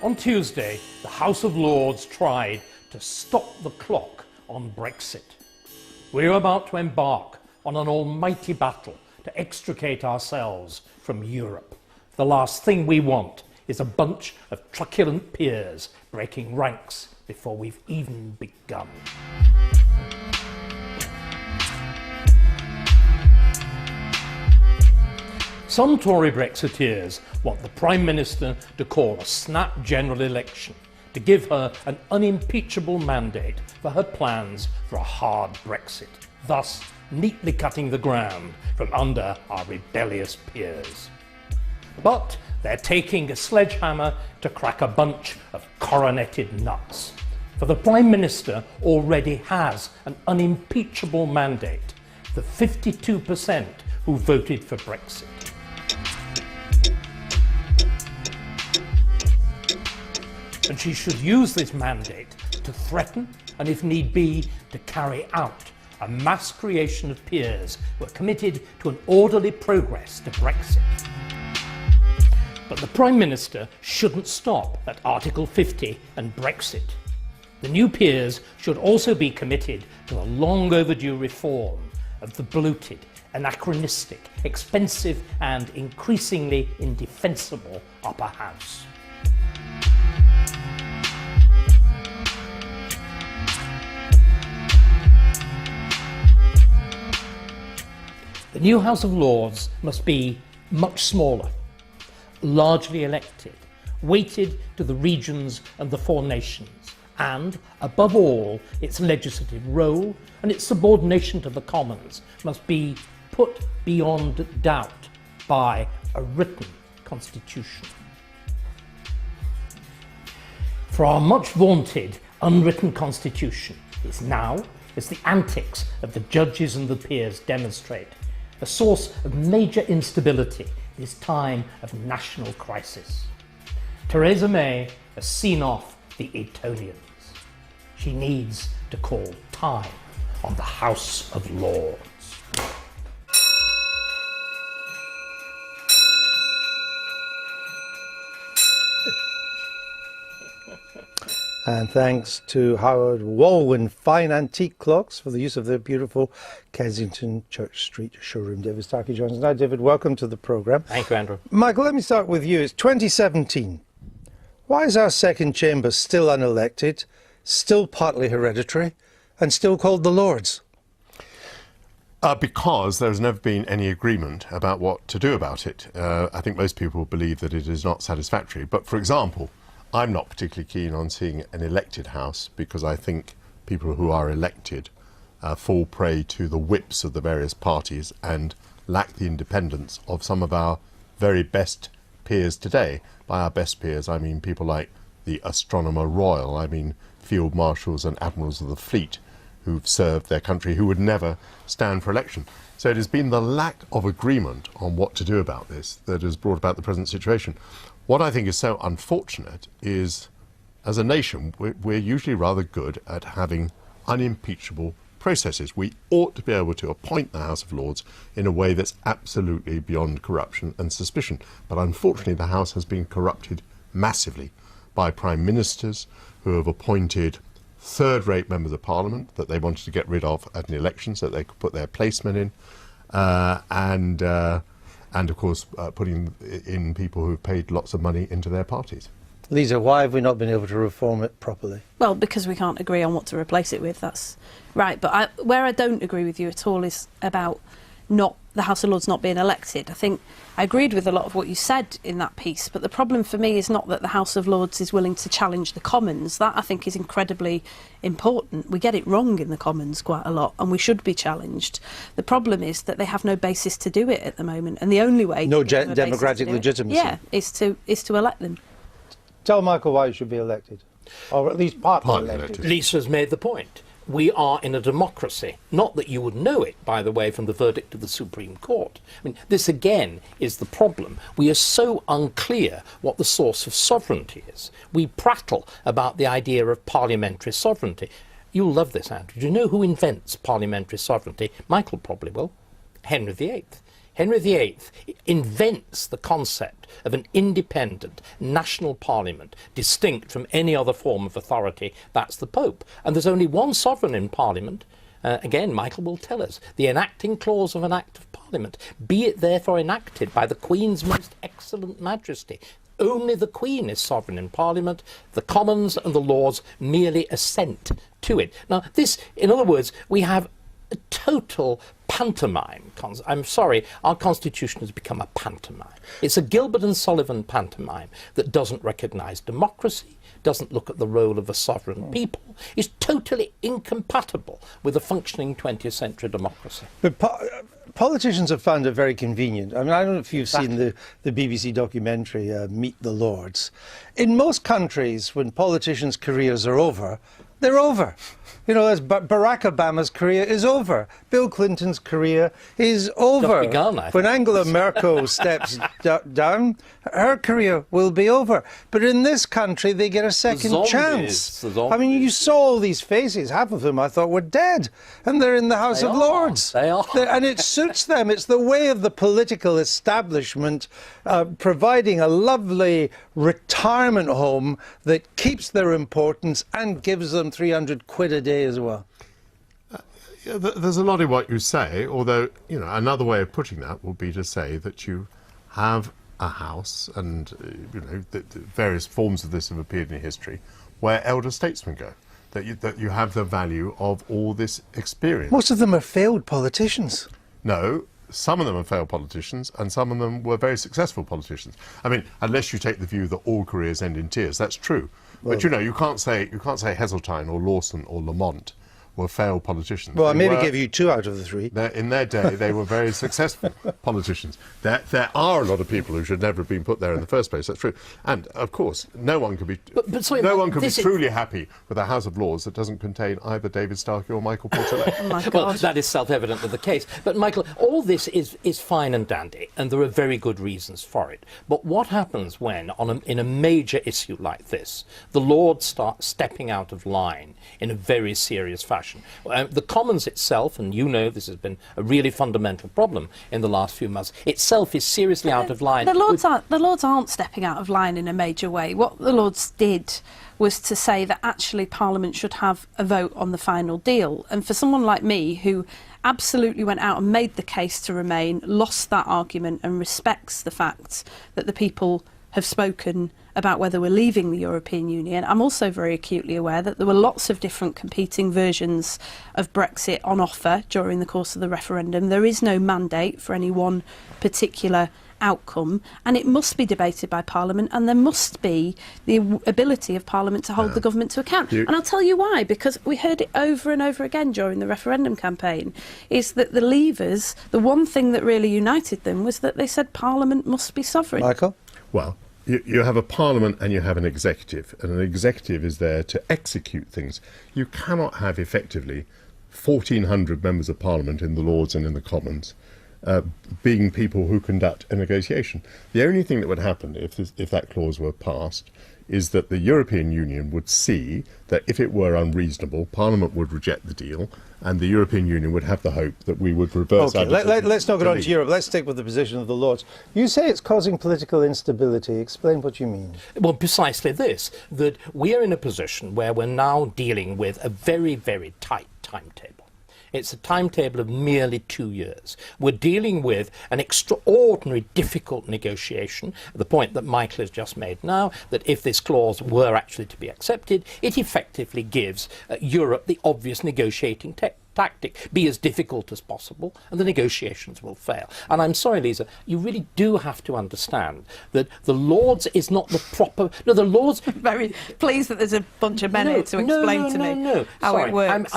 On Tuesday, the House of Lords tried to stop the clock on Brexit. We're about to embark on an almighty battle to extricate ourselves from Europe. The last thing we want is a bunch of truculent peers breaking ranks before we've even begun. Some Tory Brexiteers want the Prime Minister to call a snap general election to give her an unimpeachable mandate for her plans for a hard Brexit, thus neatly cutting the ground from under our rebellious peers. But they're taking a sledgehammer to crack a bunch of coroneted nuts. For the Prime Minister already has an unimpeachable mandate, the 52% who voted for Brexit. And she should use this mandate to threaten, and if need be, to carry out a mass creation of peers who are committed to an orderly progress to Brexit. But the Prime Minister shouldn't stop at Article 50 and Brexit. The new peers should also be committed to the long overdue reform of the bloated, anachronistic, expensive and increasingly indefensible upper house. The new House of Lords must be much smaller, largely elected, weighted to the regions and the four nations, and, above all, its legislative role and its subordination to the Commons must be put beyond doubt by a written constitution. For our much vaunted unwritten constitution is now, as the antics of the judges and the peers demonstrate, a source of major instability this time of national crisis. Theresa May has seen off the Etonians. She needs to call time on the House of Lords. And thanks to Howard Walwyn Fine Antique Clocks for the use of their beautiful Kensington Church Street showroom. David Starkey joins us now. David, welcome to the programme. Thank you, Andrew. Michael, let me start with you. It's 2017. Why is our second chamber still unelected, still partly hereditary, and still called the Lords? Because there's never been any agreement about what to do about it. I think most people believe that it is not satisfactory. But, for example, I'm not particularly keen on seeing an elected House because I think people who are elected fall prey to the whips of the various parties and lack the independence of some of our very best peers today. By our best peers, I mean people like the Astronomer Royal, I mean Field Marshals and Admirals of the Fleet who've served their country, who would never stand for election. So it has been the lack of agreement on what to do about this that has brought about the present situation. What I think is so unfortunate is, as a nation, we're usually rather good at having unimpeachable processes. We ought to be able to appoint the House of Lords in a way that's absolutely beyond corruption and suspicion. But unfortunately, the House has been corrupted massively by Prime Ministers who have appointed third-rate members of Parliament that they wanted to get rid of at an election so that they could put their placemen in, and of course putting in people who've paid lots of money into their parties. Lisa, why have we not been able to reform it properly? Well, because we can't agree on what to replace it with, that's right. But where I don't agree with you at all is about the House of Lords not being elected. I think I agreed with a lot of what you said in that piece, but the problem for me is not that the House of Lords is willing to challenge the Commons. That, I think, is incredibly important. We get it wrong in the Commons quite a lot, and we should be challenged. The problem is that they have no basis to do it at the moment, and the only way... No democratic legitimacy. Yeah, is to elect them. Tell Michael why he should be elected, or at least partly elected. Lisa's made the point. We are in a democracy. Not that you would know it, by the way, from the verdict of the Supreme Court. I mean, this again is the problem. We are so unclear what the source of sovereignty is. We prattle about the idea of parliamentary sovereignty. You'll love this, Andrew. Do you know who invents parliamentary sovereignty? Michael probably will. Henry VIII. Henry VIII invents the concept of an independent national parliament distinct from any other form of authority. That's the Pope. And there's only one sovereign in Parliament. Again, Michael will tell us, the enacting clause of an Act of Parliament, be it therefore enacted by the Queen's most excellent majesty. Only the Queen is sovereign in Parliament. The Commons and the Lords merely assent to it. Now, this, in other words, we have a total pantomime. I'm sorry, our Constitution has become a pantomime. It's a Gilbert and Sullivan pantomime that doesn't recognise democracy, doesn't look at the role of a sovereign people, is totally incompatible with a functioning 20th century democracy. But politicians have found it very convenient. I mean, I don't know if you've seen the BBC documentary, Meet the Lords. In most countries, when politicians' careers are over, they're over. You know, Barack Obama's career is over. Bill Clinton's career is over. Begun, I think. When Angela Merkel steps down, her career will be over. But in this country, they get a second chance. I mean, you saw all these faces. Half of them I thought were dead. And they're in the House of Lords. They are. And it suits them. It's the way of the political establishment providing a lovely retirement home that keeps their importance and gives them 300 quid a day as well. Yeah, there's a lot in what you say, although, you know, another way of putting that would be to say that you have a house, and, you know, the various forms of this have appeared in history, where elder statesmen go, that you have the value of all this experience. Most of them are failed politicians. No, some of them are failed politicians, and some of them were very successful politicians. I mean, unless you take the view that all careers end in tears, that's true. Well, but you know, you can't say Heseltine or Lawson or Lamont were failed politicians. Well, I maybe give you 2 out of the 3. In their day, they were very successful politicians. There are a lot of people who should never have been put there in the first place. That's true. And of course, no one can be truly happy with a House of Lords that doesn't contain either David Starkey or Michael Portelet. Oh well, that is self-evidently the case. But Michael, all this is fine and dandy, and there are very good reasons for it. But what happens when, in a major issue like this, the Lords start stepping out of line in a very serious fashion? The Commons itself, and you know this has been a really fundamental problem in the last few months, itself is seriously out of line. The Lords aren't stepping out of line in a major way. What the Lords did was to say that actually Parliament should have a vote on the final deal. And for someone like me, who absolutely went out and made the case to remain, lost that argument and respects the fact that the people have spoken about whether we're leaving the European Union, I'm also very acutely aware that there were lots of different competing versions of Brexit on offer during the course of the referendum. There is no mandate for any one particular outcome, and it must be debated by Parliament, and there must be the ability of Parliament to hold the government to account. And I'll tell you why, because we heard it over and over again during the referendum campaign, is that the Leavers, the one thing that really united them was that they said Parliament must be sovereign. Michael? Well, you have a parliament and you have an executive, and an executive is there to execute things. You cannot have effectively 1,400 members of parliament in the Lords and in the Commons being people who conduct a negotiation. The only thing that would happen if that clause were passed is that the European Union would see that if it were unreasonable, Parliament would reject the deal, and the European Union would have the hope that we would reverse our decision. Let's not get on to Europe. Let's stick with the position of the Lords. You say it's causing political instability. Explain what you mean. Well, precisely this, that we are in a position where we're now dealing with a very, very tight timetable. It's a timetable of merely 2 years. We're dealing with an extraordinarily difficult negotiation, the point that Michael has just made now, that if this clause were actually to be accepted, it effectively gives Europe the obvious negotiating tactic: be as difficult as possible, and the negotiations will fail. And I'm sorry, Lisa, you really do have to understand that the Lords is not the proper... No, the Lords... Very pleased that there's a bunch of men here to explain to me how it works.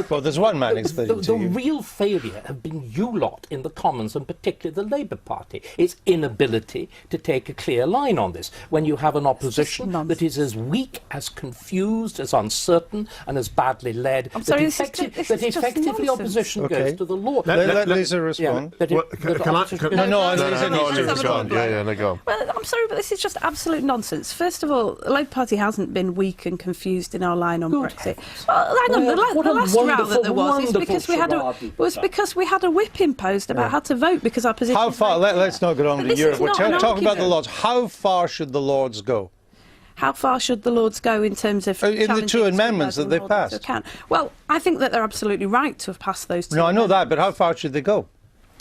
Well, there's one man explaining to you. The real failure have been you lot in the Commons, and particularly the Labour Party, its inability to take a clear line on this. When you have an opposition that is as weak, as confused, as uncertain, and as badly led, I'm sorry, that effectively nonsense. opposition Okay. goes to the Lord. Let Lisa respond. That Well, that can I- opposition- can- No, No, Lisa no, needs to let's have a respond. go. Yeah, no, go on. Well, I'm sorry, but this is just absolute nonsense. First of all, the Labour Party hasn't been weak and confused in our line on Good Brexit. heavens. Well, hang on, What the a last row wonderful, that there was is wonderful because we had a charade you've done. because we had a whip imposed about how to vote because our position. How is far? very clear. Let's not get on But to this Europe. is We're not an talking about the argument. Lords. How far should the Lords go? How far should the Lords go in terms of In the challenging two us amendments and that they holding us to passed? account? Well, I think that they're absolutely right to have passed those two. No, I know that, amendments. but how far should they go?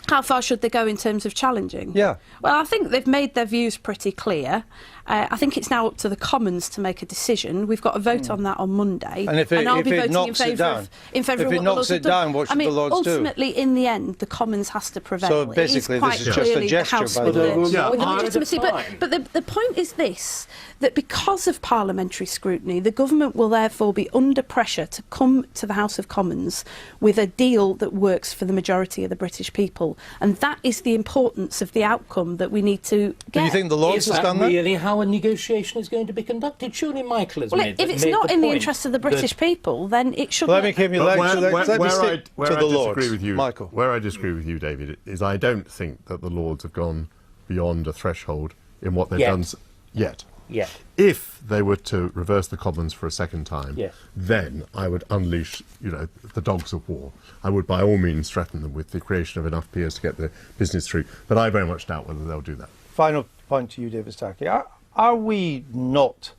How far should they go in terms of challenging? Yeah. Well, I think they've made their views pretty clear. I think it's now up to the Commons to make a decision. We've got a vote on that on Monday. And if it- I'll if be it voting knocks it in favour down? of, in favour If of it what the knocks Lords it have done. down, what should I mean, the Lords do? ultimately, in the end, the Commons has to prevail. So It is basically, quite this is just a clearly the gesture House by with the the, Lords. Yeah, with the I- legitimacy. But the point is this, that because of parliamentary scrutiny, the government will therefore be under pressure to come to the House of Commons with a deal that works for the majority of the British people. And that is the importance of the outcome that we need to get. Do you think the Lords Is has that done that? really how a negotiation is going to be conducted? Surely Michael has Well, made if it's made not the in the point interest of the that- British people, then it should. Let me give you. But Let me stick where to I the disagree Lords, with you, Michael. Where I disagree with you, David, is I don't think that the Lords have gone beyond a threshold in what they've Yet. done yet. Yeah. If they were to reverse the Commons for a second time, Yes. then I would unleash, the dogs of war. I would by all means threaten them with the creation of enough peers to get the business through. But I very much doubt whether they'll do that. Final point to you, David Starkey. Are we not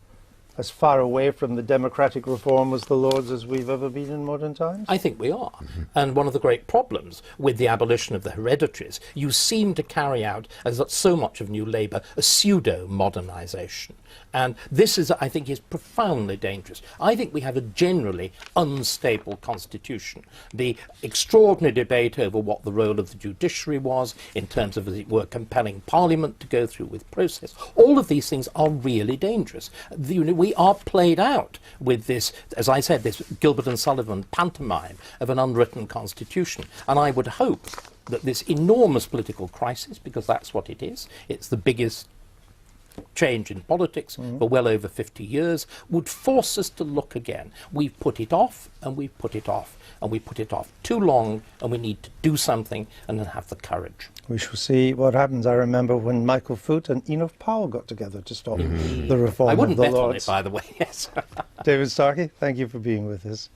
as far away from the democratic reform as the Lords as we've ever been in modern times? I think we are. And one of the great problems with the abolition of the hereditaries, you seem to carry out, as so much of New Labour, a pseudo-modernisation. And this is, I think, is profoundly dangerous. I think we have a generally unstable constitution. The extraordinary debate over what the role of the judiciary was in terms of, as it were, compelling Parliament to go through with process, all of these things are really dangerous. We are played out with this, as I said, this Gilbert and Sullivan pantomime of an unwritten constitution. And I would hope that this enormous political crisis, because that's what it is, it's the biggest change in politics for well over 50 years, would force us to look again. We've put it off, and we've put it off, and we put it off too long, and we need to do something and then have the courage. We shall see what happens. I remember when Michael Foot and Enoch Powell got together to stop the reform I wouldn't of the bet on it, Lords. by the way, yes. David Starkey, thank you for being with us.